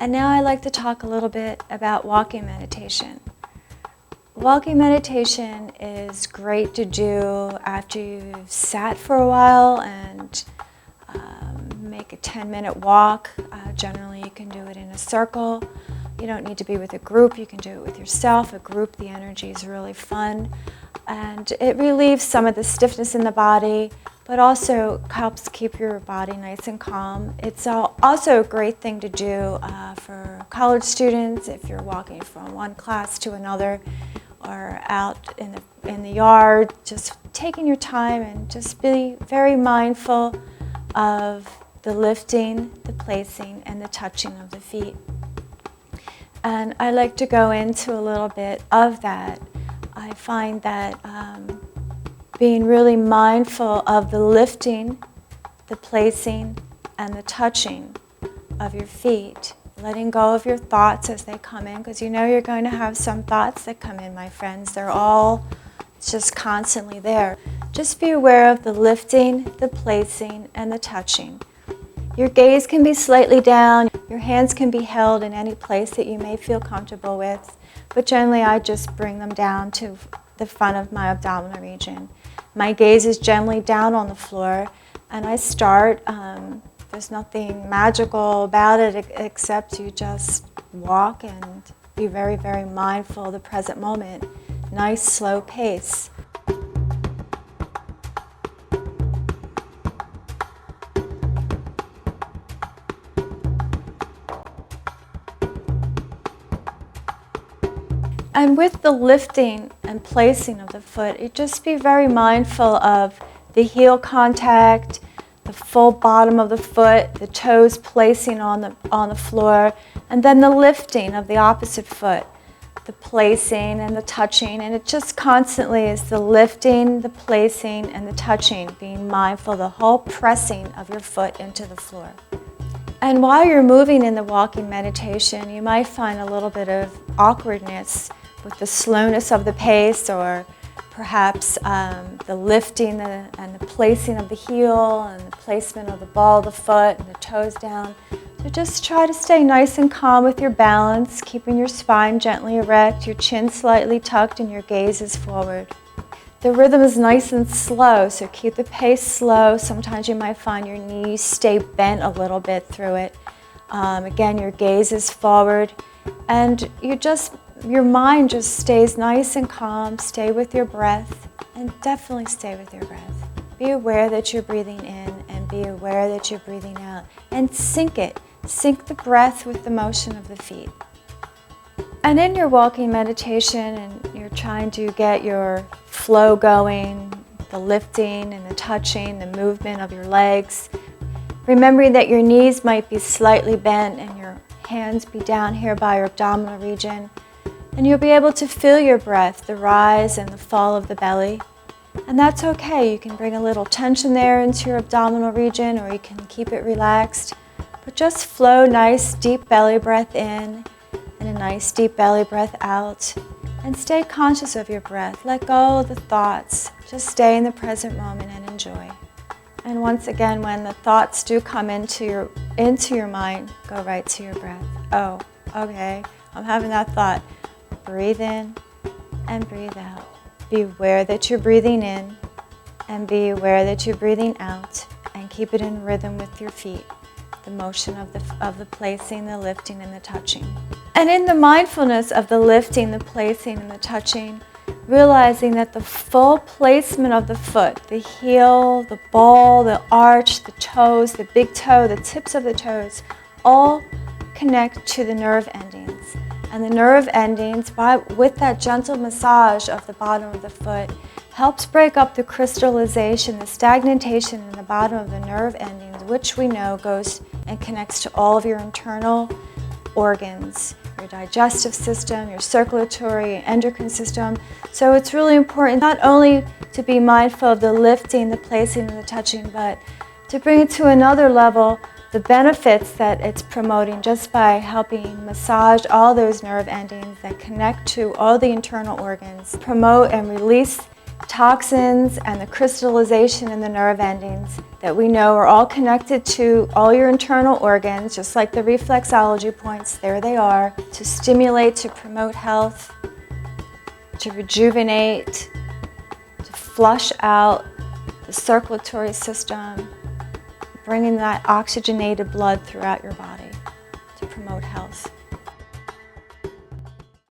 And now I'd like to talk a little bit about walking meditation. Walking meditation is great to do after you've sat for a while and make a 10-minute walk. Generally you can do it in a circle. You don't need to be with a group, you can do it with yourself. A group, the energy is really fun. And it relieves some of the stiffness in the body, but also helps keep your body nice and calm. It's also a great thing to do for college students if you're walking from one class to another or out in the yard, just taking your time and just be very mindful of the lifting, the placing, and the touching of the feet. And I like to go into a little bit of that. I find that being really mindful of the lifting, the placing, and the touching of your feet, letting go of your thoughts as they come in, because you know you're going to have some thoughts that come in, my friends. They're all just constantly there. Just be aware of the lifting, the placing, and the touching. Your gaze can be slightly down. Your hands can be held in any place that you may feel comfortable with, but generally I just bring them down to the front of my abdominal region. My gaze is generally down on the floor, and I start. There's nothing magical about it except you just walk and be very, very mindful of the present moment. Nice, slow pace. And with the lifting and placing of the foot, you just be very mindful of the heel contact, the full bottom of the foot, the toes placing on the floor, and then the lifting of the opposite foot, the placing and the touching. And it just constantly is the lifting, the placing, and the touching, being mindful, the whole pressing of your foot into the floor. And while you're moving in the walking meditation, you might find a little bit of awkwardness with the slowness of the pace, or perhaps the lifting and the placing of the heel and the placement of the ball of the foot and the toes down. So just try to stay nice and calm with your balance, keeping your spine gently erect, your chin slightly tucked, and your gaze is forward. The rhythm is nice and slow, so keep the pace slow. Sometimes you might find your knees stay bent a little bit through it. Again, your gaze is forward, and your mind just stays nice and calm. Stay with your breath, and definitely stay with your breath. Be aware that you're breathing in, and be aware that you're breathing out, and sync it. Sync the breath with the motion of the feet. And in your walking meditation, and you're trying to get your flow going, the lifting and the touching, the movement of your legs, remembering that your knees might be slightly bent and your hands be down here by your abdominal region, and you'll be able to feel your breath, the rise and the fall of the belly. And that's okay. You can bring a little tension there into your abdominal region, or you can keep it relaxed. But just flow nice, deep belly breath in and a nice, deep belly breath out. And stay conscious of your breath. Let go of the thoughts. Just stay in the present moment and enjoy. And once again, when the thoughts do come into your mind, go right to your breath. Oh, okay, I'm having that thought. Breathe in and breathe out. Be aware that you're breathing in, and be aware that you're breathing out, and keep it in rhythm with your feet, the motion of the placing, the lifting, and the touching. And in the mindfulness of the lifting, the placing, and the touching, realizing that the full placement of the foot, the heel, the ball, the arch, the toes, the big toe, the tips of the toes, all connect to the nerve endings. And the nerve endings, with that gentle massage of the bottom of the foot, helps break up the crystallization, the stagnation in the bottom of the nerve endings, which we know goes and connects to all of your internal organs, your digestive system, your circulatory, endocrine system. So it's really important not only to be mindful of the lifting, the placing, and the touching, but to bring it to another level, the benefits that it's promoting just by helping massage all those nerve endings that connect to all the internal organs, promote and release toxins and the crystallization in the nerve endings that we know are all connected to all your internal organs, just like the reflexology points, there they are, to stimulate, to promote health, to rejuvenate, to flush out the circulatory system, bringing that oxygenated blood throughout your body to promote health.